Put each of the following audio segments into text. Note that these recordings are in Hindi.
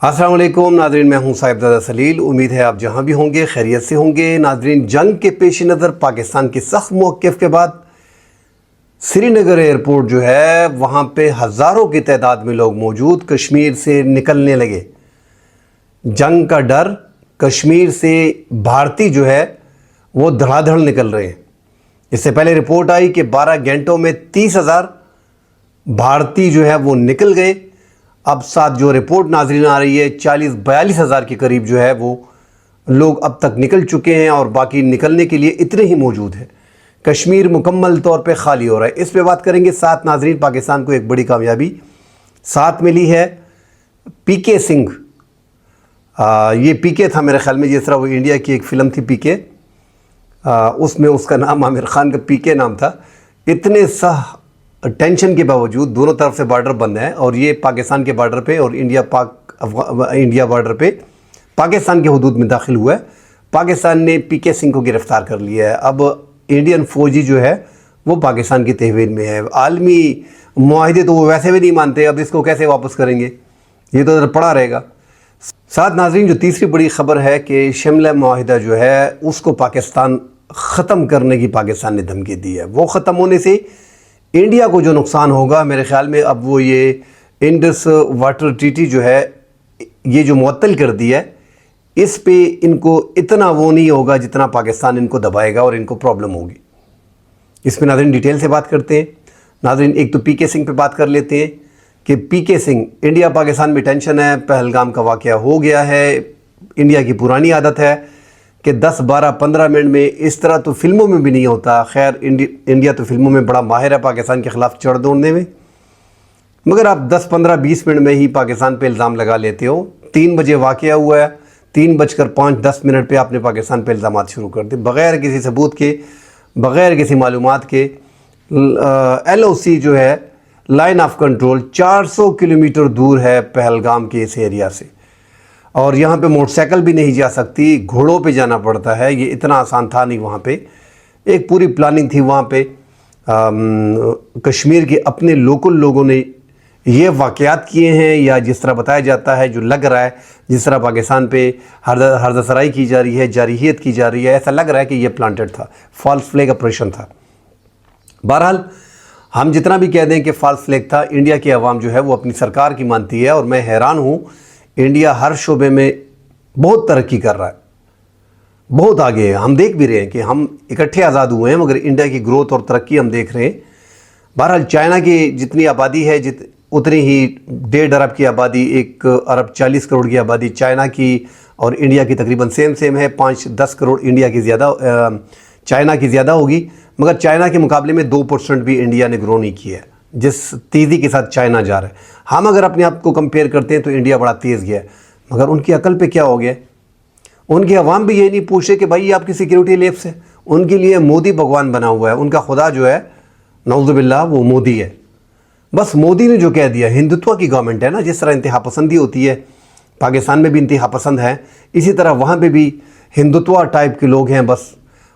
अस्सलाम वालेकुम नाजरीन, मैं हूं साहिबजादा सलील। उम्मीद है आप जहां भी होंगे खैरियत से होंगे। नाजरीन, जंग के पेश नज़र पाकिस्तान की सख्त मौक़िफ़ के बाद श्रीनगर एयरपोर्ट जो है वहां पे हज़ारों की तादाद में लोग मौजूद कश्मीर से निकलने लगे। जंग का डर, कश्मीर से भारतीय जो है वो धड़ाधड़ निकल रहे हैं। इससे पहले रिपोर्ट आई कि 12 घंटों में 30,000 भारतीय जो है वो निकल गए। अब साथ जो रिपोर्ट नाज़रीन आ रही है 40-42 हज़ार के करीब जो है वो लोग अब तक निकल चुके हैं और बाकी निकलने के लिए इतने ही मौजूद हैं। कश्मीर मुकम्मल तौर पे खाली हो रहा है। इस पे बात करेंगे। साथ नाज़रीन, पाकिस्तान को एक बड़ी कामयाबी साथ मिली है। पीके सिंह, ये पीके था मेरे ख्याल में, जिस तरह वो इंडिया की एक फ़िल्म थी पीके, उसमें उसका नाम आमिर खान का पीके नाम था। इतने टेंशन के बावजूद दोनों तरफ से बॉर्डर बंद है और ये पाकिस्तान के बॉर्डर पे और इंडिया बॉर्डर पे पाकिस्तान के हुदूद में दाखिल हुआ है। पाकिस्तान ने पीके सिंह को गिरफ़्तार कर लिया है। अब इंडियन फ़ौजी जो है वो पाकिस्तान की तहवील में है। आलमी मुआहिदे तो वो वैसे भी नहीं मानते, अब इसको कैसे वापस करेंगे, ये तो पड़ा रहेगा। साथ नाज़रीन, जो तीसरी बड़ी ख़बर है कि शिमला मुआहिदा जो है उसको पाकिस्तान ख़त्म करने की पाकिस्तान ने धमकी दी है। वो ख़त्म होने से इंडिया को जो नुकसान होगा, मेरे ख़्याल में अब वो ये इंडस वाटर ट्रीटी जो है ये जो मुअत्तल कर दिया है, इस पे इनको इतना वो नहीं होगा जितना पाकिस्तान इनको दबाएगा और इनको प्रॉब्लम होगी। इस पे नाज़रीन डिटेल से बात करते हैं। नाज़रीन, एक तो पीके सिंह पे बात कर लेते हैं कि पीके सिंह, इंडिया पाकिस्तान में टेंशन है। पहलगाम का वाक़या हो गया है। इंडिया की पुरानी आदत है कि 10, 12, 15 मिनट में, इस तरह तो फिल्मों में भी नहीं होता। खैर, इंडिया तो फिल्मों में बड़ा माहिर है पाकिस्तान के ख़िलाफ़ चढ़ दौड़ने में, मगर आप 10, 15, 20 मिनट में ही पाकिस्तान पे इल्ज़ाम लगा लेते हो। 3 बजे वाक़या हुआ है, 3:05 पे आपने पाकिस्तान पे इल्ज़ाम शुरू कर दिए बग़ैर किसी सबूत के, बग़ैर किसी मालूमात के। LOC जो है, लाइन ऑफ कंट्रोल, 400 किलोमीटर दूर है पहलगाम के इस एरिया से, और यहाँ पे मोटरसाइकिल भी नहीं जा सकती, घोड़ों पे जाना पड़ता है। ये इतना आसान था नहीं। वहाँ पे एक पूरी प्लानिंग थी। वहाँ पे कश्मीर के अपने लोकल लोगों ने ये वाक़यात किए हैं, या जिस तरह बताया जाता है, जो लग रहा है, जिस तरह पाकिस्तान पे हरदसराई की जा रही है, जारहियत की जा रही है, ऐसा लग रहा है कि ये प्लांटेड था, फॉल्स फ्लैग ऑपरेशन था। बहरहाल, हम जितना भी कह दें कि फॉल्स फ्लैग था, इंडिया की आवाम जो है वो अपनी सरकार की मानती है। और मैं हैरान हूँ, इंडिया हर शोबे में बहुत तरक्की कर रहा है, बहुत आगे है। हम देख भी रहे हैं कि हम इकट्ठे आज़ाद हुए हैं, मगर इंडिया की ग्रोथ और तरक्की हम देख रहे हैं। बहरहाल, चाइना की जितनी आबादी है उतनी ही 1.5 अरब की आबादी, 1 अरब 40 करोड़ की आबादी चाइना की और इंडिया की तकरीबन सेम है। 5-10 करोड़ इंडिया की ज़्यादा, चाइना की ज़्यादा होगी, मगर चाइना के मुकाबले में 2% भी इंडिया ने ग्रो नहीं किया है, जिस तेज़ी के साथ चाइना जा रहा है। हम अगर अपने आप को कंपेयर करते हैं तो इंडिया बड़ा तेज़ गया है, मगर उनकी अकल पे क्या हो गया? उनकी आवाम भी ये नहीं पूछे कि भाई ये आपकी सिक्योरिटी लैप्स है। उनके लिए मोदी भगवान बना हुआ है, उनका खुदा जो है नऊज़ुबिल्लाह वो मोदी है। बस मोदी ने जो कह दिया, हिंदुत्व की गवर्नमेंट है ना, जिस तरह इंतहा पसंदी होती है, पाकिस्तान में भी इंतहा पसंद है, इसी तरह वहाँ पर भी हिंदुत्व टाइप के लोग हैं बस।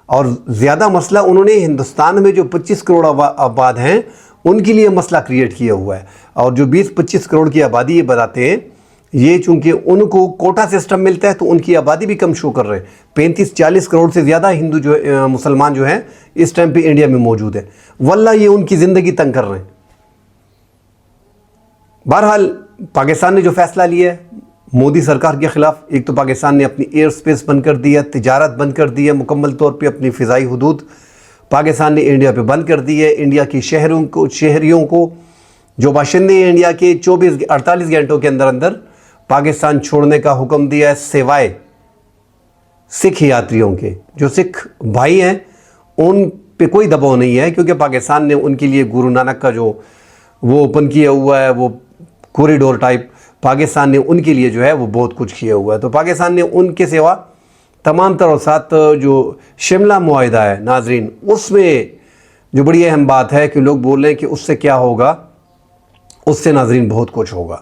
और ज़्यादा मसला उन्होंने हिंदुस्तान में जो 25 करोड़ आबाद हैं उनके लिए मसला क्रिएट किया हुआ है। और जो 20-25 करोड़ की आबादी ये बताते हैं, ये चूँकि उनको कोटा सिस्टम मिलता है तो उनकी आबादी भी कम शो कर रहे हैं। 35-40 करोड़ से ज़्यादा हिंदू जो मुसलमान जो हैं इस टाइम पे इंडिया में मौजूद है। वल्लाह ये उनकी ज़िंदगी तंग कर रहे हैं। बहरहाल, पाकिस्तान ने जो फ़ैसला लिया है मोदी सरकार के ख़िलाफ़, एक तो पाकिस्तान ने अपनी एयर स्पेस बंद कर दी है, तिजारत बंद कर दी है मुकम्मल तौर पे, अपनी फ़िज़ाई हुदूद पाकिस्तान ने इंडिया पे बंद कर दी है। इंडिया की शहरियों को जो बाशिंदे हैं इंडिया के, 24-48 घंटों के अंदर अंदर पाकिस्तान छोड़ने का हुक्म दिया है, सिवाय सिख यात्रियों के। जो सिख भाई हैं उन पे कोई दबाव नहीं है, क्योंकि पाकिस्तान ने उनके लिए गुरु नानक का जो वो ओपन किया हुआ है, वो कॉरिडोर टाइप, पाकिस्तान ने उनके लिए जो है वो बहुत कुछ किया हुआ है। तो पाकिस्तान ने उनके सिवा तमाम तरह साथ जो शिमला मुआहिदा है नाजरीन, उसमें जो बड़ी अहम बात है कि लोग बोल रहे हैं कि उससे क्या होगा, उससे नाजरीन बहुत कुछ होगा।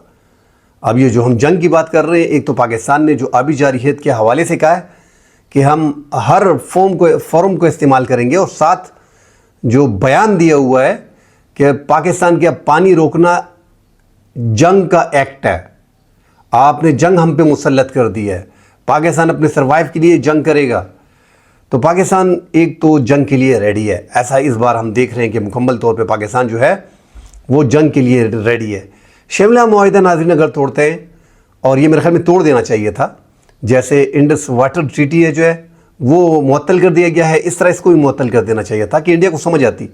अब ये जो हम जंग की बात कर रहे हैं, एक तो पाकिस्तान ने जो आबी जारहियत के हवाले से कहा है कि हम हर फोरम को इस्तेमाल करेंगे, और साथ जो बयान दिया हुआ है कि पाकिस्तान के अब पानी रोकना जंग का एक्ट है। आपने जंग हम पे मुसल्लत कर दी है, पाकिस्तान अपने सर्वाइव के लिए जंग करेगा। तो पाकिस्तान एक तो जंग के लिए रेडी है, ऐसा इस बार हम देख रहे हैं कि मुकम्मल तौर पे पाकिस्तान जो है वो जंग के लिए रेडी है। शिमला मुआहिदा नाज़रीन अगर तोड़ते हैं, और ये मेरे ख्याल में तोड़ देना चाहिए था, जैसे इंडस वाटर ट्रीटी है जो है वो मुअत्तल कर दिया गया है, इस तरह इसको भी मुअत्तल कर देना चाहिए था कि इंडिया को समझ आती।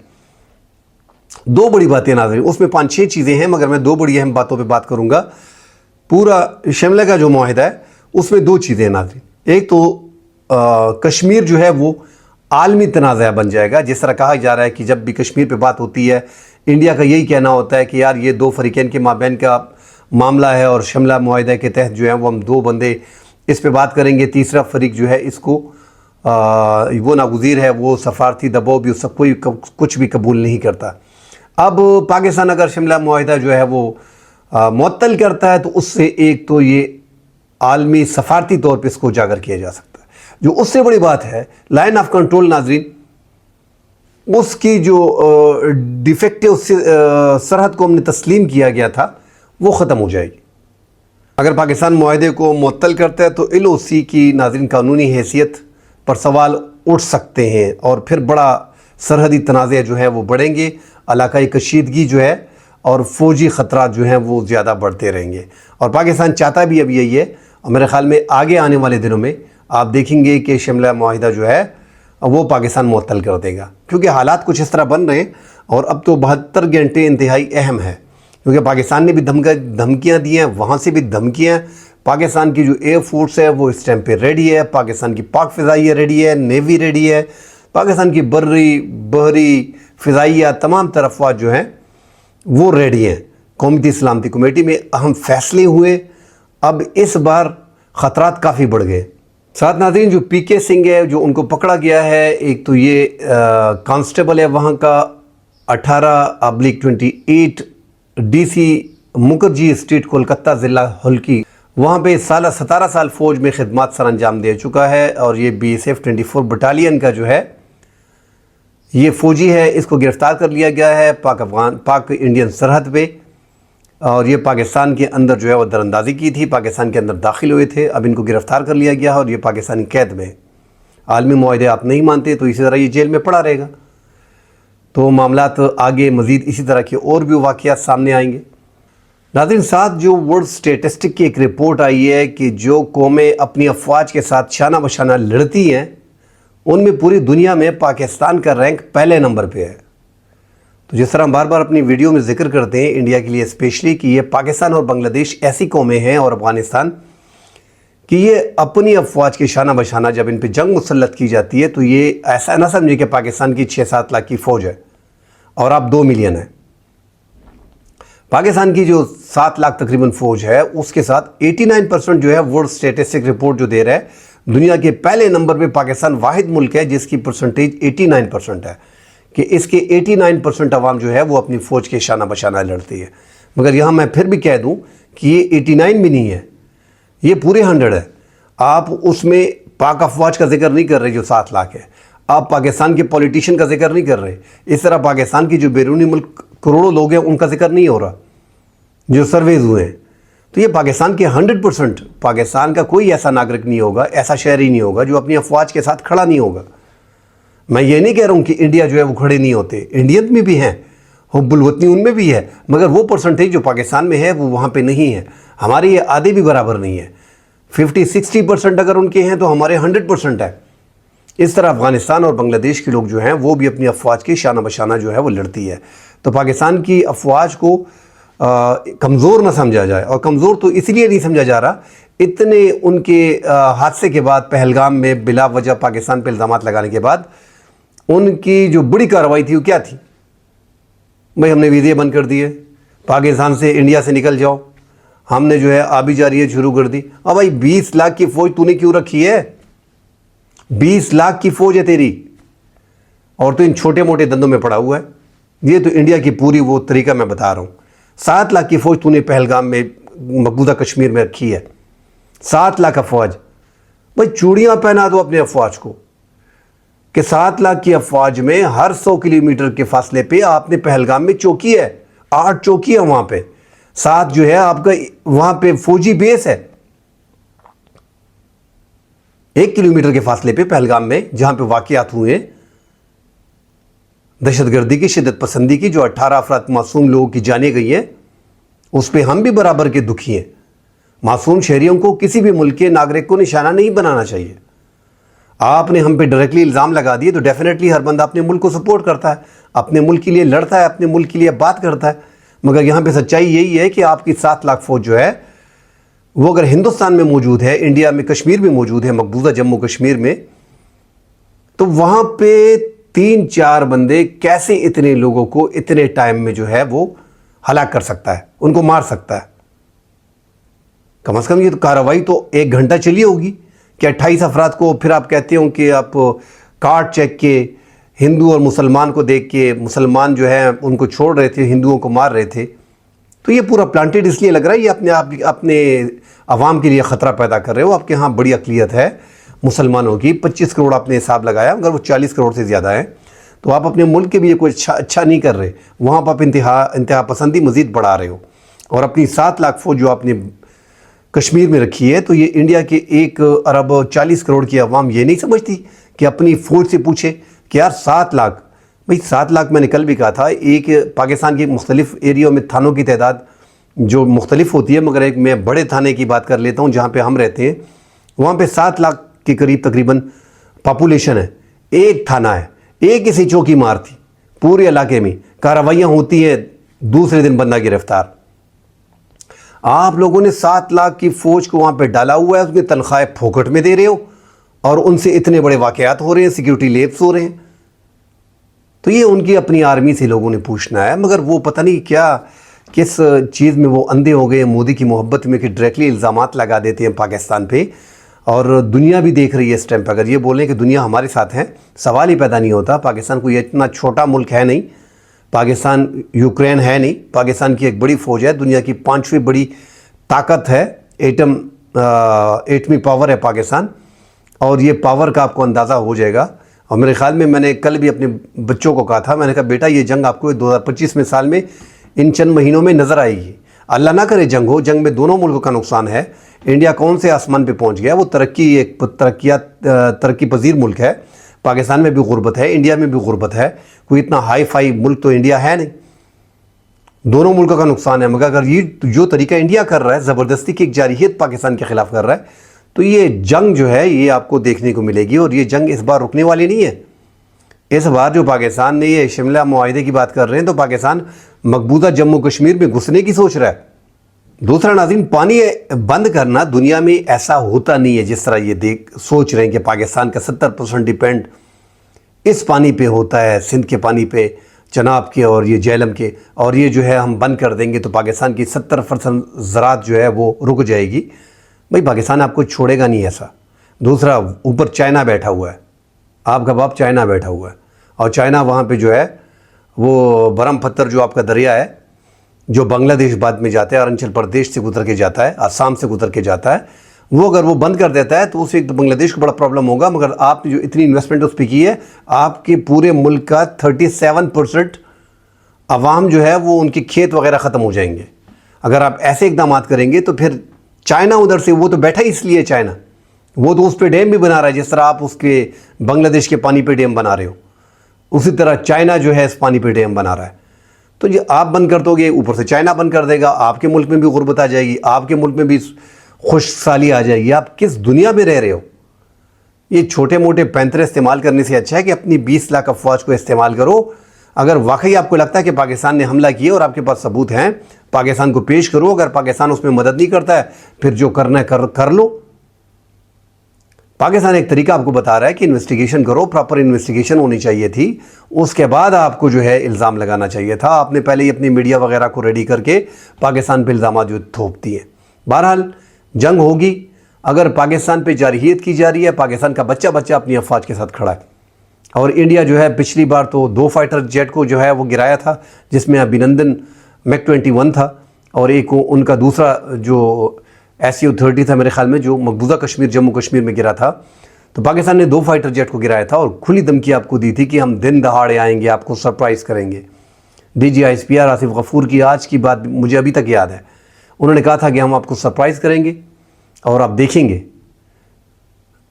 दो बड़ी बातें नाज़रीन, उसमें 5-6 चीज़ें हैं, मगर मैं दो बड़ी अहम बातों पे बात करूँगा। पूरा शिमला का जो मुआहिदा है उसमें दो चीज़ें हैं नाज़रीन। एक तो कश्मीर जो है वो आलमी तनाज़ा बन जाएगा। जिस तरह कहा जा रहा है कि जब भी कश्मीर पे बात होती है, इंडिया का यही कहना होता है कि यार ये दो फरीकैन के माबैन का मामला है और शिमला मुआहिदा के तहत जो है वो हम दो बंदे इस पे बात करेंगे, तीसरा फरीक जो है इसको वो नागुज़ीर है, वो सफारती दबाव भी उसका कोई कुछ भी कबूल नहीं करता। अब पाकिस्तान अगर शिमला मुआहिदा जो है वो मुअत्तल करता है तो उससे एक तो ये आलमी सफारती तौर पर इसको उजागर किया जा सकता है। जो उससे बड़ी बात है लाइन ऑफ कंट्रोल नाजरीन, उसकी जो डिफेक्टिव सरहद को हमने तस्लीम किया गया था वो ख़त्म हो जाएगी। अगर पाकिस्तान मुआहिदे को मुअत्तल करता है तो LOC की नाजरीन कानूनी हैसियत पर सवाल उठ सकते हैं और फिर बड़ा सरहदी तनाज़े जो है वो बढ़ेंगे, इलाकाई कशीदगी जो है और फ़ौजी ख़तरात जो हैं वो ज़्यादा बढ़ते रहेंगे। और पाकिस्तान चाहता भी अब यही है, और मेरे ख़्याल में आगे आने वाले दिनों में आप देखेंगे कि शिमला मुआहिदा जो है वो पाकिस्तान मुअत्तल कर देगा, क्योंकि हालात कुछ इस तरह बन रहे हैं। और अब तो 72 घंटे इंतहाई अहम है, क्योंकि पाकिस्तान ने भी धमकियाँ दी हैं, वहाँ से भी धमकियाँ। पाकिस्तान की जो एयर फोर्स है वो इस टाइम पे रेडी है, पाकिस्तान की पाक फ़िज़ाइया रेडी है, नेवी रेडी है, पाकिस्तान की बर्री बहरी फ़िज़ाइया तमाम तरफ़ात जो हैं वो रेडी हैं। कौमी सलामती कमेटी में अहम फैसले हुए, अब इस बार ख़तरात काफ़ी बढ़ गए। साथ नाज़रीन जो PK सिंह है जो उनको पकड़ा गया है, एक तो ये कांस्टेबल है वहाँ का 18/28 DC मुखर्जी स्ट्रीट कोलकाता ज़िला हल्की, वहाँ पे 17 साल फ़ौज में खिदमत सर अंजाम दे चुका है। और ये BSF 24 बटालियन का जो है ये फ़ौजी है, इसको गिरफ़्तार कर लिया गया है पाक इंडियन सरहद पे। और ये पाकिस्तान के अंदर जो है वो दरअंदाज़ी की थी, पाकिस्तान के अंदर दाखिल हुए थे, अब इनको गिरफ़्तार कर लिया गया है और ये पाकिस्तानी कैद में। आलमी मुआहिदे आप नहीं मानते तो इसी तरह ये जेल में पड़ा रहेगा। तो मामलात आगे मज़ीद इसी तरह के और भी वाक़यात सामने आएंगे। नाज़रीन साथ जो वर्ल्ड स्टेटिस्टिक की एक रिपोर्ट आई है कि जो कौमें अपनी अफवाज के साथ शाना बशाना लड़ती हैं उनमें पूरी दुनिया में पाकिस्तान का रैंक पहले नंबर पे है। तो जिस तरह हम बार बार अपनी वीडियो में जिक्र करते हैं इंडिया के लिए स्पेशली कि ये पाकिस्तान और बांग्लादेश ऐसी कौमें हैं और अफ़गानिस्तान कि ये अपनी अफवाज की शाना बशाना जब इन पे जंग मुसल्लत की जाती है तो ये ऐसा ना समझे कि पाकिस्तान की 6-7 लाख की फ़ौज है और आप 2 मिलियन है। पाकिस्तान की जो 7 लाख तकरीबन फ़ौज है उसके साथ 89% जो है वर्ल्ड स्टेटिस्टिक रिपोर्ट जो दे रहा है, दुनिया के पहले नंबर पे पाकिस्तान वाहिद मुल्क है जिसकी परसेंटेज 89% है कि इसके 89% अवाम जो है वो अपनी फ़ौज के शाना बशाना लड़ती है। मगर यहाँ मैं फिर भी कह दूँ कि ये 89 भी नहीं है, ये पूरे 100 है। आप उसमें पाक अफवाज का जिक्र नहीं कर रहे जो 7 लाख है, आप पाकिस्तान के पॉलिटिशियन का जिक्र नहीं कर रहे, इस तरह पाकिस्तान की जो बैरूनी मुल्क करोड़ों लोग हैं उनका जिक्र नहीं हो रहा जो सर्वेज हुए हैं। तो ये पाकिस्तान के 100%, पाकिस्तान का कोई ऐसा नागरिक नहीं होगा, ऐसा शहरी नहीं होगा जो अपनी अफवाज के साथ खड़ा नहीं होगा। मैं ये नहीं कह रहा हूँ कि इंडिया जो है वो खड़े नहीं होते, इंडियन में भी हैं, हुब्बुल वतनी उनमें भी है, मगर वो परसेंटेज जो पाकिस्तान में है वो वहाँ पे नहीं है। हमारे ये आधे भी बराबर नहीं है, 50-60% अगर उनके हैं तो हमारे 100% है। इस तरह अफ़गानिस्तान और बांग्लादेश के लोग जो हैं वो भी अपनी अफवाज की शाना बशाना जो है वो लड़ती है। तो पाकिस्तान की अफवाज को कमज़ोर ना समझा जाए, और कमज़ोर तो इसलिए नहीं समझा जा रहा, इतने उनके हादसे के बाद पहलगाम में बिला वजह पाकिस्तान पर इल्ज़ाम लगाने के बाद उनकी जो बड़ी कार्रवाई थी वो क्या थी? भाई हमने वीज़े बंद कर दिए, पाकिस्तान से इंडिया से निकल जाओ, हमने जो है आबिजारियत शुरू कर दी। अब भाई 20 लाख की फ़ौज तूने क्यों रखी है? 20 लाख की फ़ौज है तेरी और तो इन छोटे मोटे धंधों में पड़ा हुआ है। ये तो इंडिया की पूरी वो तरीका मैं बता रहा हूँ। 7 लाख की फ़ौज तूने पहलगाम में मकबूजा कश्मीर में रखी है, 7 लाख अफवाज। भाई चूड़ियाँ पहना दो अपने अफवाज को कि 7 लाख की अफवाज में हर 100 किलोमीटर के फासले पे आपने पहलगाम में चौकी है, 8 चौकी है वहाँ पे, साथ जो है आपका वहां पे फौजी बेस है 1 किलोमीटर के फासले पे पहलगाम में, जहां पे वाकयात हुए दहशतगर्दी की, शिद्दत पसंदी की, जो 18 अफराद मासूम लोगों की जाने गई है, उस पर हम भी बराबर के दुखी हैं। मासूम शहरियों को किसी भी मुल्क के नागरिक को निशाना नहीं बनाना चाहिए। आपने हम पे डायरेक्टली इल्ज़ाम लगा दिए तो डेफिनेटली हर बंदा अपने मुल्क को सपोर्ट करता है, अपने मुल्क के लिए लड़ता है, अपने मुल्क के लिए बात करता है। मगर यहाँ पे सच्चाई यही है कि आपकी 7 लाख फौज जो है वो अगर हिंदुस्तान में मौजूद है, इंडिया में कश्मीर में मौजूद है, मकबूजा जम्मू कश्मीर में, तो वहाँ पे 3-4 बंदे कैसे इतने लोगों को इतने टाइम में जो है वो हलाक कर सकता है, उनको मार सकता है। कम से कम ये तो कार्रवाई तो 1 घंटा चली होगी कि 28 अफराद को फिर आप कहते हो कि आप कार्ड चेक के हिंदू और मुसलमान को देख के, मुसलमान जो है उनको छोड़ रहे थे, हिंदुओं को मार रहे थे। तो ये पूरा प्लांटेड इसलिए लग रहा है, ये अपने अवाम के लिए ख़तरा पैदा कर रहे हो। आपके यहाँ बड़ी अक़लियत है मुसलमानों की, 25 करोड़ आपने हिसाब लगाया, मगर वो 40 करोड़ से ज़्यादा है। तो आप अपने मुल्क के लिए कोई अच्छा नहीं कर रहे, वहाँ पर आप इंतहा पसंदी मज़ीद बढ़ा रहे हो। और अपनी 7 लाख फौज जो आपने कश्मीर में रखी है, तो ये इंडिया के 1 अरब 40 करोड़ की अवाम ये नहीं समझती कि अपनी फ़ौज से पूछे कि यार 7 लाख, भाई 7 लाख मैंने कल भी कहा था, एक पाकिस्तान के मुख्तलिफ़ एरियो में थानों की तादाद जो मुख्तलिफ होती है, मगर एक मैं बड़े थाने की बात कर लेता हूँ जहाँ पे हम रहते हैं, वहाँ पे 7 लाख के करीब तकरीबन पॉपुलेशन है। एक थाना है, एक किसी चौकी मार थी, पूरे इलाके में कार्रवाइयाँ होती हैं, दूसरे दिन बंदा गिरफ्तार। आप लोगों ने 7 लाख की फ़ौज को वहाँ पे डाला हुआ है, उसकी तनख्वाहें फोकट में दे रहे हो और उनसे इतने बड़े वाक़यात हो रहे हैं, सिक्योरिटी लैप्स हो रहे हैं। तो ये उनकी अपनी आर्मी से लोगों ने पूछना है, मगर वो पता नहीं क्या किस चीज़ में वो अंधे हो गए मोदी की मोहब्बत में कि डायरेक्टली इल्ज़ामात लगा देते हैं पाकिस्तान पे। और दुनिया भी देख रही है इस टाइम पर। अगर ये बोलें कि दुनिया हमारे साथ है, सवाल ही पैदा नहीं होता। पाकिस्तान कोई इतना छोटा मुल्क है नहीं, पाकिस्तान यूक्रेन है नहीं, पाकिस्तान की एक बड़ी फ़ौज है, दुनिया की 5वीं बड़ी ताकत है, एटमी पावर है पाकिस्तान। और ये पावर का आपको अंदाज़ा हो जाएगा। और मेरे ख़्याल में मैंने कल भी अपने बच्चों को कहा था, मैंने कहा बेटा ये जंग आपको 2025 में साल में इन चंद महीनों में नज़र आएगी। अल्लाह ना करे जंग हो, जंग में दोनों मुल्कों का नुकसान है। इंडिया कौन से आसमान पे पहुंच गया, वो तरक्की पजीर मुल्क है। पाकिस्तान में भी गुर्बत है, इंडिया में भी गुर्बत है, कोई इतना हाई फाई मुल्क तो इंडिया है नहीं। दोनों मुल्कों का नुकसान है। मगर अगर ये जो तरीका इंडिया कर रहा है, ज़बरदस्ती की एक जारहियत पाकिस्तान के ख़िलाफ़ कर रहा है, तो ये जंग जो है ये आपको देखने को मिलेगी। और ये जंग इस बार रुकने वाली नहीं है। इस बार जो पाकिस्तान ने ये शिमला मुआहिदे की बात कर रहे हैं, तो पाकिस्तान मकबूजा जम्मू कश्मीर में घुसने की सोच रहा है। दूसरा नाज़रीन, पानी बंद करना दुनिया में ऐसा होता नहीं है जिस तरह ये सोच रहे हैं कि पाकिस्तान का 70% डिपेंड इस पानी पे होता है, सिंध के पानी पे, चनाब के और ये झेलम के। और ये जो है हम बंद कर देंगे तो पाकिस्तान की 70% ज़राअत जो है वो रुक जाएगी। भाई पाकिस्तान आपको छोड़ेगा नहीं ऐसा। दूसरा, ऊपर चाइना बैठा हुआ है, आपका बाप चाइना बैठा हुआ है। और चाइना वहाँ पे जो है वो बरम पत्थर जो आपका दरिया है, जो बांग्लादेश बाद में जाता है, अरुणाचल प्रदेश से गुजर के जाता है, असम से गुजर के जाता है, वो अगर वो बंद कर देता है तो उससे एक तो बांग्लादेश को बड़ा प्रॉब्लम होगा। मगर आपने जो इतनी इन्वेस्टमेंट उस पर की है, आपके पूरे मुल्क का 37% अवाम जो है वो उनके खेत वगैरह ख़त्म हो जाएंगे। अगर आप ऐसे इकदाम करेंगे तो फिर चाइना उधर से, वो तो बैठा ही इसलिए चाइना, वो तो उस पर डैम भी बना रहा है जिस तरह आप उसके बांग्लादेश के पानी पे डैम बना रहे हो, उसी तरह चाइना जो है इस पानी पे डैम बना रहा है। तो ये आप बंद कर दोगे, ऊपर से चाइना बंद कर देगा, आपके मुल्क में भी गुर्बत आ जाएगी, आपके मुल्क में भी खुशहाली आ जाएगी। आप किस दुनिया में रह रहे हो? ये छोटे मोटे पैंतरे इस्तेमाल करने से अच्छा है कि अपनी 20 लाख अफवाज को इस्तेमाल करो। अगर वाकई आपको लगता है कि पाकिस्तान ने हमला किया और आपके पास सबूत हैं, पाकिस्तान को पेश करो। अगर पाकिस्तान उसमें मदद नहीं करता है, फिर जो करना है कर लो। पाकिस्तान एक तरीका आपको बता रहा है कि इन्वेस्टिगेशन करो, प्रॉपर इन्वेस्टिगेशन होनी चाहिए थी, उसके बाद आपको जो है इल्ज़ाम लगाना चाहिए था। आपने पहले ही अपनी मीडिया वगैरह को रेडी करके पाकिस्तान पे इल्ज़ाम जो थोपती हैं। बहरहाल जंग होगी। अगर पाकिस्तान पे जारहियत की जा रही है, पाकिस्तान का बच्चा बच्चा अपनी अफवाज के साथ खड़ा है। और इंडिया जो है पिछली बार तो 2 फाइटर जेट को जो है वो गिराया था, जिसमें अभिनंदन MiG-21 था और एक उनका दूसरा जो Su-30 था मेरे ख्याल में, जो मकबूजा कश्मीर जम्मू कश्मीर में गिरा था। तो पाकिस्तान ने 2 फाइटर जेट को गिराया था और खुली धमकी आपको दी थी कि हम दिन दहाड़े आएंगे, आपको सरप्राइज़ करेंगे। DGISPR आसिफ गफूर की आज की बात मुझे अभी तक याद है। उन्होंने कहा था कि हम आपको सरप्राइज़ करेंगे और आप देखेंगे।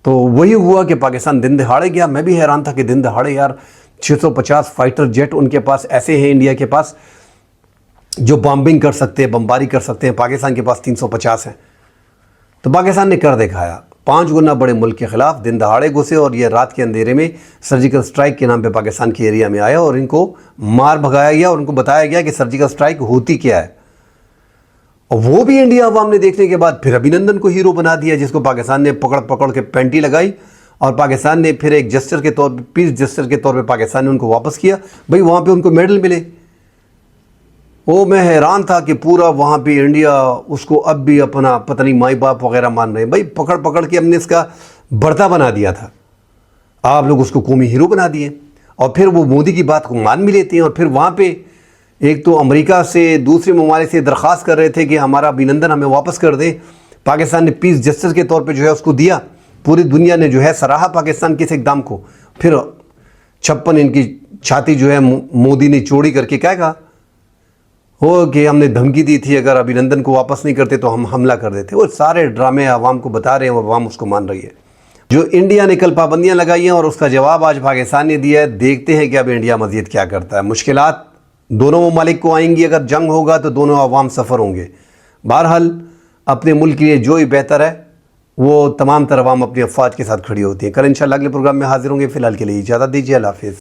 तो वही हुआ कि पाकिस्तान दिन दहाड़े गया। मैं भी हैरान था कि दिन दहाड़े यार 650 फाइटर जेट उनके पास ऐसे हैं इंडिया के पास जो बॉम्बिंग कर सकते हैं, बमबारी कर सकते हैं। पाकिस्तान के पास 350 हैं। तो पाकिस्तान ने कर दिखाया, 5 गुना बड़े मुल्क के ख़िलाफ़ दिन दहाड़े घुसे और ये रात के अंधेरे में सर्जिकल स्ट्राइक के नाम पे पाकिस्तान के एरिया में आया और इनको मार भगाया गया और उनको बताया गया कि सर्जिकल स्ट्राइक होती क्या है। और वो भी इंडिया अवाम ने देखने के बाद फिर अभिनंदन को हीरो बना दिया, जिसको पाकिस्तान ने पकड़ पकड़ के पेंटी लगाई और पाकिस्तान ने फिर एक जस्टर के तौर पर, पीस जस्टर के तौर पर पाकिस्तान ने उनको वापस किया। भाई वहाँ पर उनको मेडल मिले। वो मैं हैरान था कि पूरा वहाँ पे इंडिया उसको अब भी अपना पता नहीं माई बाप वगैरह मान रहे हैं। भाई पकड़ पकड़ के हमने इसका बढ़ता बना दिया था, आप लोग उसको कौमी हीरो बना दिए। और फिर वो मोदी की बात को मान भी लेते हैं। और फिर वहाँ पे एक तो अमेरिका से, दूसरे ममालिक से दरख्वास्त कर रहे थे कि हमारा अभिनंदन हमें वापस कर दे। पाकिस्तान ने पीस जस्टिस के तौर पर जो है उसको दिया। पूरी दुनिया ने जो है सराहा पाकिस्तान के इस इक़दाम को। फिर 56 इनकी छाती जो है मोदी ने चौड़ी करके क्या कहा हो कि हमने धमकी दी थी अगर अभिनंदन को वापस नहीं करते तो हम हमला कर देते। वो सारे ड्रामे आवाम को बता रहे हैं और आवाम उसको मान रही है। जो इंडिया ने कल पाबंदियां लगाई हैं और उसका जवाब आज पाकिस्तान ने दिया है। देखते हैं कि अब इंडिया मज़ीद क्या करता है। मुश्किलात दोनों ममालिक को आएंगी। अगर जंग होगा तो दोनों आवाम सफ़र होंगे। बहरहाल अपने मुल्क के लिए जो ही बेहतर है वो तमाम तर आवाम अपनी अफवाज के साथ खड़ी होती है। कल इंशाल्लाह अगले प्रोग्राम में हाजिर होंगे। फ़िलहाल के लिए इजाज़त दीजिए। अल्लाह हाफ़िज़।